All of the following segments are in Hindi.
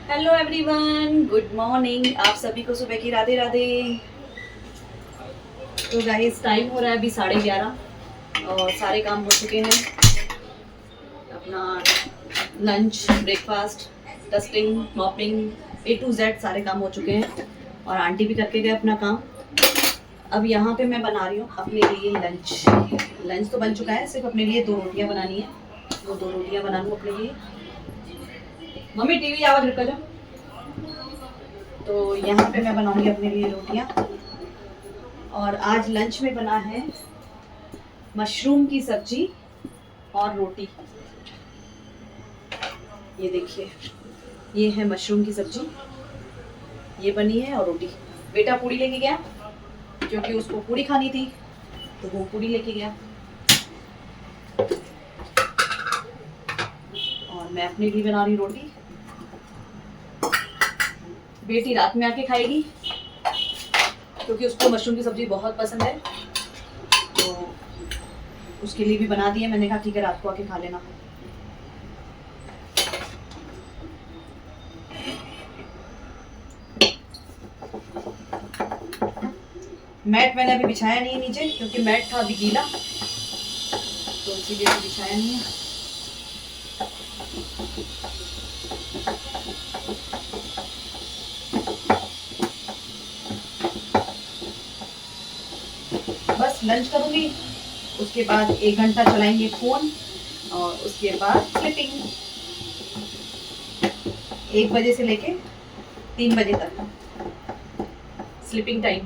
Hello everyone, good morning. आप सभी को सुबह की राधे राधे। तो गाइस टाइम हो रहा है अभी 11:30 और सारे काम हो चुके हैं। अपना lunch, breakfast, dusting, mopping, A to Z सारे काम हो चुके हैं और आंटी भी करके गए अपना काम। अब यहाँ पे मैं बना रही हूँ अपने लिए लंच तो बन चुका है, सिर्फ अपने लिए 2 रोटियाँ बनानी है। वो 2 रोटियाँ बना लूँ अपने लिए। मम्मी टीवी आवाज रुका जाओ। तो यहाँ पे मैं बनाऊंगी अपने लिए रोटियाँ और आज लंच में बना है मशरूम की सब्जी और रोटी। ये देखिए, ये है मशरूम की सब्जी, ये बनी है और रोटी। बेटा पूड़ी लेके गया क्योंकि उसको पूड़ी खानी थी, तो वो पूड़ी लेके गया और मैं अपने लिए बना रही रोटी। बेटी रात में आके खाएगी क्योंकि उसको मशरूम की सब्जी बहुत पसंद है, तो उसके लिए भी बना दी है। मैंने कहा ठीक है, रात को आके खा लेना। मैट मैंने अभी बिछाया नहीं है नीचे क्योंकि मैट था अभी गीला, तो इसीलिए अभी बिछाया नहीं है। बस लंच करूंगी, उसके बाद 1 घंटा चलाएंगे फोन और उसके बाद स्लीपिंग। 1 बजे से लेके 3 बजे तक स्लीपिंग टाइम।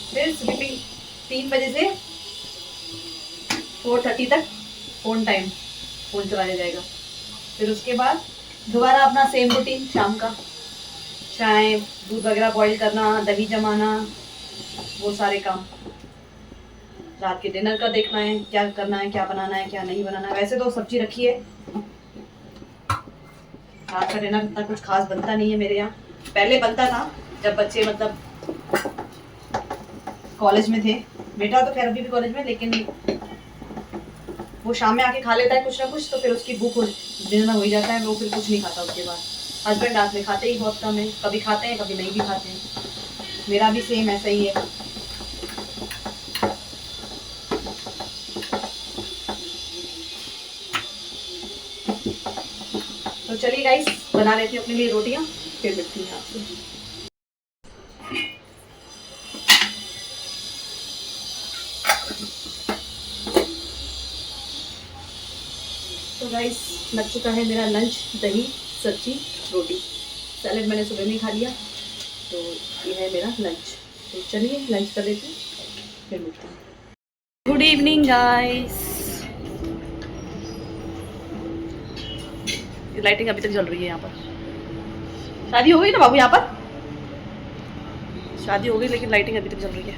फिर स्लीपिंग 3 बजे से 4:30 तक फोन टाइम, फोन चलाया जाएगा। फिर उसके बाद दोबारा अपना सेम रूटीन, शाम का चाय दूध वगैरह बॉईल करना, दही जमाना, वो सारे काम। रात के डिनर का देखना है, क्या करना है, क्या बनाना है, क्या नहीं बनाना है। वैसे तो सब्जी रखी है, रात का डिनर इतना कुछ खास बनता नहीं है मेरे यहाँ। पहले बनता था जब बच्चे मतलब कॉलेज में थे। बेटा तो खैर अभी भी कॉलेज में, लेकिन वो शाम में आके खा लेता है कुछ ना कुछ, तो फिर उसकी भूख डिनर हो ही जाता है, वो फिर कुछ नहीं खाता उसके बाद। हस्बैंड रात में खाते ही बहुत कम है, कभी खाते हैं कभी नहीं भी खाते हैं। मेरा भी सेम ऐसा ही है। तो चलिए गाइस, बना लेती हूँ अपने लिए रोटियाँ, फिर मिलती हैं आपसे। तो गाइस लग चुका है मेरा लंच, दही सब्जी रोटी। सैलेड मैंने सुबह में ही खा लिया, तो ये है मेरा लंच। तो चलिए लंच कर लेते हैं, फिर मिलते हैं। Good evening guys. लाइटिंग अभी तक जल रही है यहाँ पर। शादी हो गई ना बाबू, यहाँ पर शादी हो गई लेकिन लाइटिंग अभी तक जल रही है।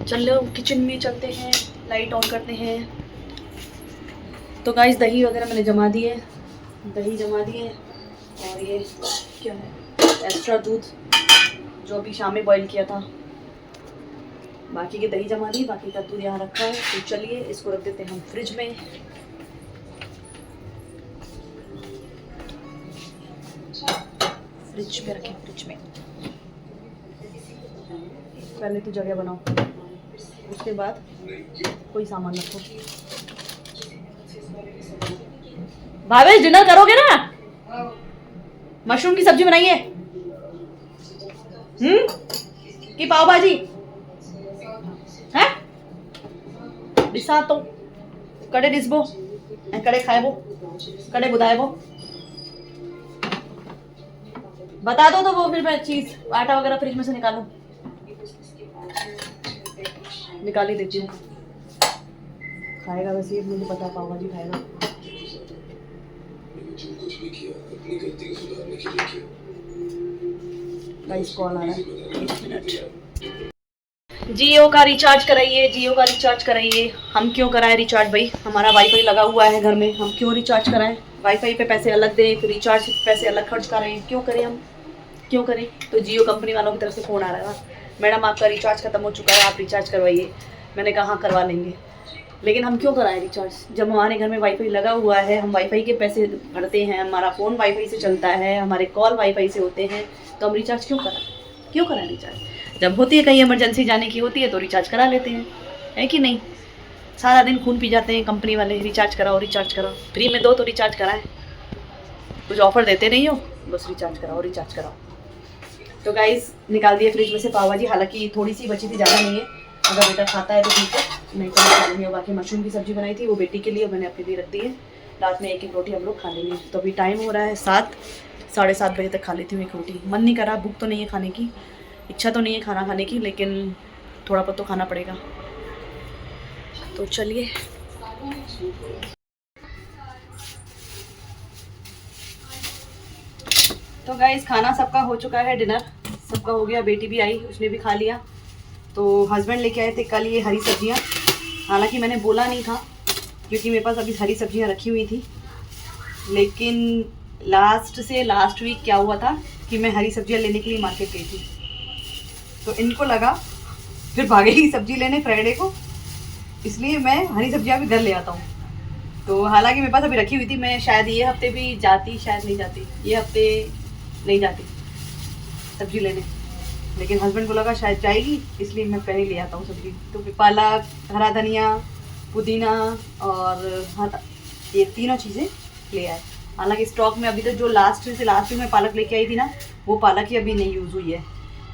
चलो किचन में चलते हैं, लाइट ऑन करते हैं। तो गाइस दही वगैरह मैंने जमा दी है, दही जमा दी है और ये क्या है, एक्स्ट्रा दूध जो अभी शाम में बॉईल किया था, बाकी की दही जमा दी, बाकी का दूध यहाँ रखा है। तो चलिए इसको रख देते हैं हम फ्रिज में। फ्रिज में रखें, फ्रिज में। पहले तो जगह बनाओ, उसके बाद कोई सामान रखो। भावेश डिनर करोगे ना? मशरूम की सब्जी बनाइए कि पाव भाजी है? डिसा तो कड़े डिसबो कड़े खाएबो, कड़े बुदाएबो। बता दो तो वो फिर मैं चीज आटा वगैरह फ्रिज में से निकालूं, निकाल ही देती हूँ। खाएगा वैसे ये मुझे पता, पाव भाजी खाएगा। गाइस कॉल आ रहा है, 1 मिनट। जियो का रिचार्ज कराइए, जियो का रिचार्ज कराइए। हम क्यों कराएं रिचार्ज भाई, हमारा वाईफाई लगा हुआ है घर में, हम क्यों रिचार्ज कराएं? वाईफाई पे पैसे अलग दें, फिर रिचार्ज पैसे अलग खर्च करें, क्यों करें हम? क्यों करें? तो जियो कंपनी वालों की तरफ से फ़ोन आ रहा था, मैडम आपका रिचार्ज ख़त्म हो चुका है, आप रिचार्ज करवाइए। मैंने कहा हाँ करवा लेंगे, लेकिन हम क्यों कराएं रिचार्ज जब हमारे घर में वाईफाई लगा हुआ है, हम वाईफाई के पैसे भरते हैं, हमारा फ़ोन वाईफाई से चलता है, हमारे कॉल वाईफाई से होते हैं, तो हम रिचार्ज क्यों कराएं रिचार्ज? जब होती है कहीं इमरजेंसी जाने की होती है तो रिचार्ज करा लेते हैं, है कि नहीं? सारा दिन खून पी जाते हैं कंपनी वाले, रिचार्ज कराओ रिचार्ज कराओ, फ्री में दो तो रिचार्ज कराएं, कुछ ऑफर देते नहीं हो, बस रिचार्ज कराओ रिचार्ज कराओ। तो गाइस निकाल दिए फ्रिज में से पाव भाजी, हालांकि थोड़ी सी बची थी, ज़्यादा नहीं है, अगर बेटा खाता है तो ठीक है, नहीं तो खा लेंगे। बाकी मशरूम की सब्जी बनाई थी वो बेटी के लिए, मैंने अपने लिए रख दी है, रात में एक एक रोटी हम लोग खा लेंगे। तो अभी टाइम हो रहा है 7, 7:30 बजे तक खा लेती हूँ एक रोटी। मन नहीं करा, भूख तो नहीं है खाने की, इच्छा तो नहीं है खाना खाने की, लेकिन थोड़ा बहुत तो खाना पड़ेगा। तो चलिए तो गाइस खाना सबका हो चुका है, डिनर सबका हो गया, बेटी भी आई उसने भी खा लिया। तो हस्बैंड लेके आए थे कल ये हरी सब्जियां, हालांकि मैंने बोला नहीं था क्योंकि मेरे पास अभी हरी सब्जियां रखी हुई थी, लेकिन लास्ट वीक क्या हुआ था कि मैं हरी सब्जियां लेने के लिए मार्केट गई थी, तो इनको लगा फिर भागेगी सब्जी लेने फ्राइडे को, इसलिए मैं हरी सब्जियां भी घर ले आता हूँ। तो हालांकि मेरे पास अभी रखी हुई थी, मैं शायद ये हफ्ते भी जाती, शायद नहीं जाती, ये हफ्ते नहीं जाती सब्जी लेने, लेकिन हस्बैंड को लगा शायद जाएगी, इसलिए मैं पहले ले आता हूँ सब्जी। तो पालक, हरा धनिया, पुदीना और ये तीनों चीज़ें ले आए। हालांकि स्टॉक में अभी तक जो लास्ट वीक में पालक लेके आई थी ना, वो पालक ही अभी नहीं यूज़ हुई है,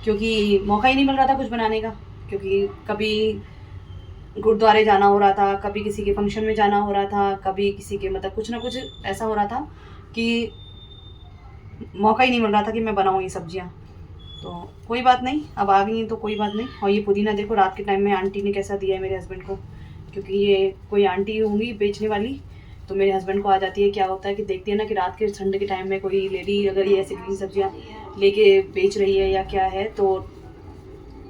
क्योंकि मौका ही नहीं मिल रहा था कुछ बनाने का, क्योंकि कभी गुरुद्वारे जाना हो रहा था, कभी किसी के फंक्शन में जाना हो रहा था, कभी किसी के मतलब कुछ ना कुछ ऐसा हो रहा था कि मौका ही नहीं मिल रहा था कि मैं बनाऊँ ये सब्जियाँ। तो कोई बात नहीं, अब आ गई हैं तो कोई बात नहीं। और ये पुदीना देखो रात के टाइम में आंटी ने कैसा दिया है मेरे हस्बैंड को, क्योंकि ये कोई आंटी होंगी बेचने वाली, तो मेरे हस्बैंड को आ जाती है, क्या होता है कि देखती है ना कि रात के ठंड के टाइम में कोई लेडी अगर ये ऐसी ग्रीन सब्जियाँ लेके बेच रही है या क्या है, तो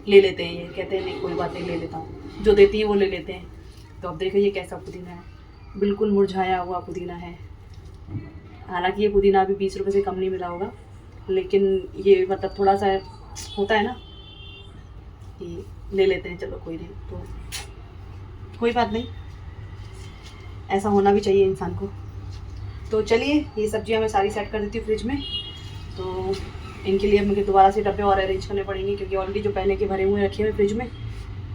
ले लेते हैं, ये कहते हैं नहीं कोई बात नहीं ले लेता हूँ, जो देती है वो ले लेते हैं। तो अब देखो ये कैसा पुदीना है, बिल्कुल मुरझाया हुआ पुदीना है। हालांकि ये पुदीना अभी 20 रुपये से कम नहीं मिला होगा, लेकिन ये मतलब थोड़ा सा होता है ना कि ले लेते हैं, चलो कोई नहीं, तो कोई बात नहीं, ऐसा होना भी चाहिए इंसान को। तो चलिए ये सब्जियां मैं सारी सेट कर देती हूँ फ्रिज में। तो इनके लिए मुझे दोबारा से डब्बे और अरेंज करने पड़ेंगे, क्योंकि ऑलरेडी जो पहले के भरे हुए रखे हुए फ्रिज में,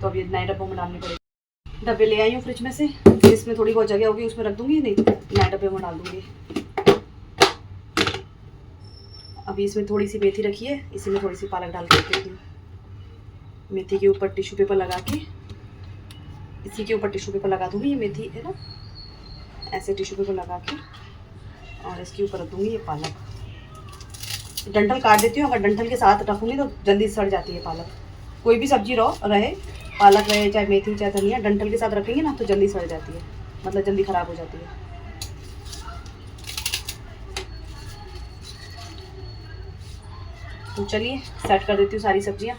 तो अब ये नए डब्बों में डालने पड़ेंगे। डब्बे ले आई हूँ फ्रिज में से, इसमें थोड़ी बहुत जगह होगी उसमें रख दूँगी, नहीं तो नए डब्बे में डाल दूँगी। अभी इसमें थोड़ी सी मेथी रखी है, इसी में थोड़ी सी पालक डाल के रख देती हूँ। मेथी के ऊपर टिश्यू पेपर लगा के, इसी के ऊपर टिश्यू पेपर लगा दूँगी, ये मेथी है ना, ऐसे टिश्यू पेपर लगा के, और इसके ऊपर रख दूँगी ये पालक। डंठल काट देती हूँ, अगर डंठल के साथ रखूँगी तो जल्दी सड़ जाती है पालक। कोई भी सब्जी रहे, पालक रहे चाहे मेथी चाहे धनिया, डंठल के साथ रखेंगे ना तो जल्दी सड़ जाती है, मतलब जल्दी ख़राब हो जाती है। तो चलिए सेट कर देती हूँ सारी सब्जियाँ।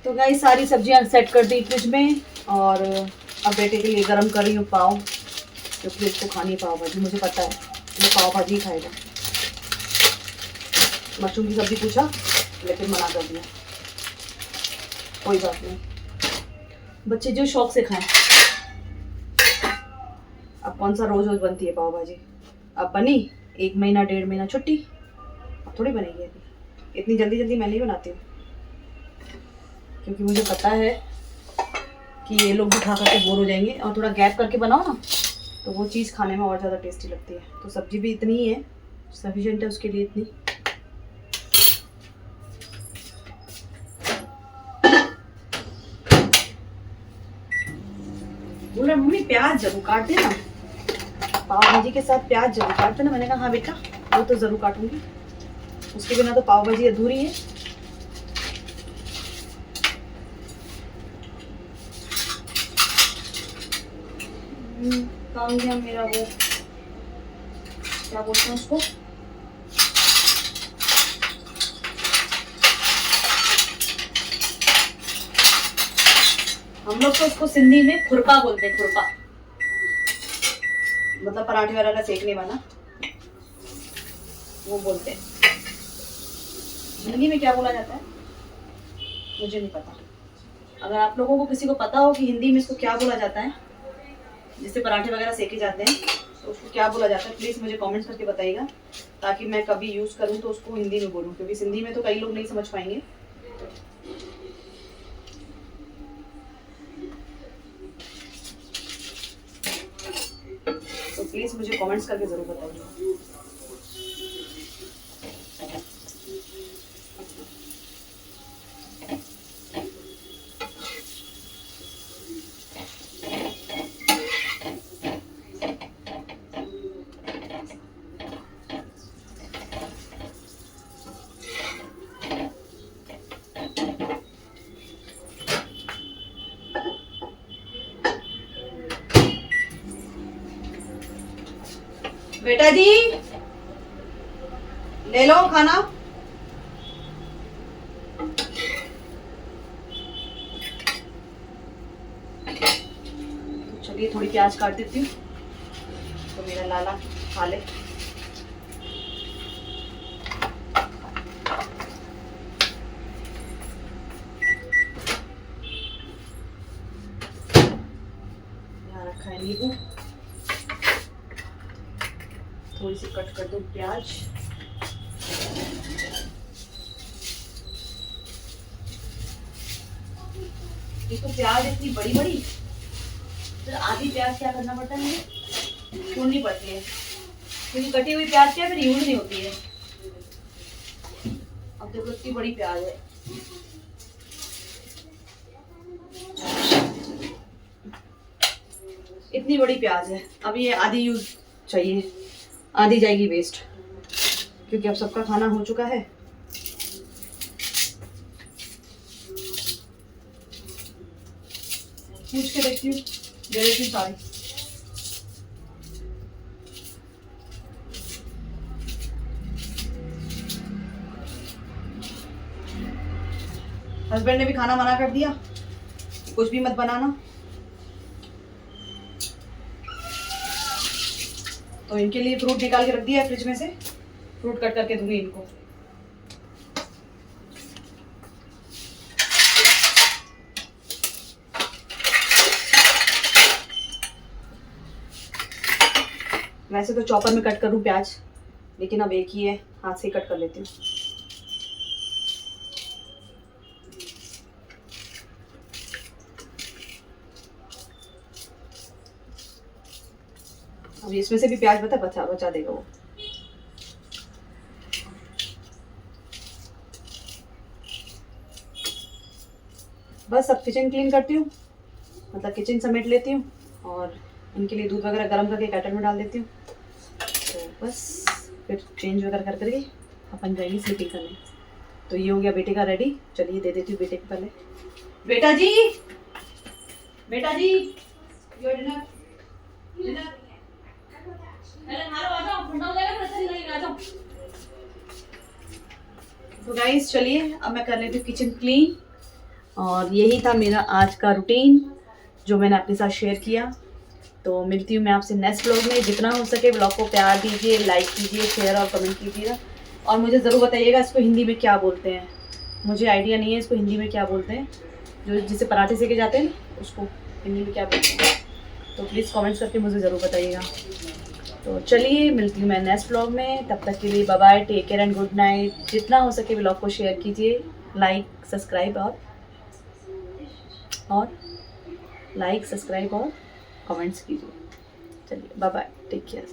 तो गाइस सारी सब्जियाँ सेट कर दी फ्रिज में, और अब बेटे के लिए गरम कर रही हूँ पाव, क्योंकि उसको खानी है पाव भाजी, मुझे पता है वो पाव भाजी ही खाएगा। मशरूम की सब्जी पूछा लेकिन मना कर दिया, कोई बात नहीं, बच्चे जो शौक से खाएं। अब कौन सा रोज रोज बनती है पाव भाजी, अब बनी 1 महीना 1.5 महीना छुट्टी, अब थोड़ी बनेगी। अभी इतनी जल्दी जल्दी मैं नहीं बनाती हूँ, क्योंकि मुझे पता है कि ये लोग भी खा करके बोर हो जाएंगे, और थोड़ा गैप करके बनाओ ना तो वो चीज़ खाने में और ज़्यादा टेस्टी लगती है। तो सब्जी भी इतनी ही है, सफिशिएंट है उसके लिए इतनी। बोल रहा मम्मी प्याज जरूर काट देना, पाव भाजी के साथ प्याज जरूर काट देना। मैंने कहा हाँ बेटा वो तो ज़रूर काटूंगी, उसके बिना तो पाव भाजी अधूरी है। काम गया मेरा, वो क्या बोलते हैं उसको, हम लोग तो उसको सिंधी में खुरपा बोलते हैं, खुरपा मतलब पराठे वाला सेकने वाला। वो बोलते हैं। हिंदी में क्या बोला जाता है मुझे नहीं पता। अगर आप लोगों को किसी को पता हो कि हिंदी में इसको क्या बोला जाता है, जिससे पराठे वगैरह सेके जाते हैं, तो उसको क्या बोला जाता है प्लीज़ मुझे कमेंट्स करके बताइएगा, ताकि मैं कभी यूज़ करूँ तो उसको हिंदी में बोलूँ, क्योंकि हिंदी में तो कई लोग नहीं समझ पाएंगे। तो प्लीज़ मुझे कमेंट्स करके ज़रूर बताइए। बेटा जी ले लो खाना। तो चलिए थोड़ी प्याज काट देती हूँ तो मेरा लाला खा ले। यहाँ रखा है नींबू, थोड़ी सी कट कर दूँ प्याज। ये तो प्याज इतनी बड़ी बड़ी, फिर आधी प्याज क्या करना पड़ता है मुझे, यूज़ पड़ती है, क्योंकि कटी हुई प्याज क्या फिर यूज नहीं होती है। अब देखो इतनी बड़ी प्याज है, इतनी बड़ी प्याज है, अब ये आधी यूज चाहिए, आधी जाएगी वेस्ट, क्योंकि अब सबका खाना हो चुका है। पूछ के देखती हूँ, दे देती हूँ सारी। हस्बैंड ने भी खाना मना कर दिया, कुछ भी मत बनाना, तो इनके लिए फ्रूट निकाल के रख दिया है फ्रिज में से, फ्रूट कट करके दूंगी इनको। वैसे तो चॉपर में कट करूँ प्याज, लेकिन अब एक ही है, हाथ से कट कर लेती हूँ। अब इसमें से भी प्याज बचा देगा वो। बस अब किचन क्लीन करती हूँ, मतलब किचन समेट लेती हूँ, और इनके लिए दूध वगैरह गर्म करके केटल में डाल देती हूँ। तो बस फिर चेंज वगैरह कर करके अपन जाएंगे स्लीपिंग करने। तो ये हो गया बेटे का रेडी, चलिए दे देती हूँ बेटे को पहले। बेटा जी, बेटा जी, योर डिनर, डिनर तो गाइस चलिए अब मैं कर लेती हूँ किचन क्लीन। और यही था मेरा आज का रूटीन जो मैंने आपके साथ शेयर किया। तो मिलती हूँ मैं आपसे नेक्स्ट व्लॉग में। जितना हो सके व्लॉग को प्यार दीजिए, लाइक कीजिए, शेयर और कमेंट कीजिएगा, और मुझे ज़रूर बताइएगा इसको हिंदी में क्या बोलते हैं। मुझे आइडिया नहीं है इसको हिंदी में क्या बोलते हैं, जो जिसे पराठे सेके जाते हैं उसको हिंदी में क्या बोलते हैं, तो प्लीज़ कमेंट्स करके मुझे ज़रूर बताइएगा। तो चलिए मिलती हूँ मैं नेक्स्ट व्लॉग में, तब तक के लिए bye bye, take care and good night. जितना हो सके व्लॉग को शेयर कीजिए, लाइक सब्सक्राइब और कमेंट्स कीजिए। चलिए बाय बाय, टेक केयर।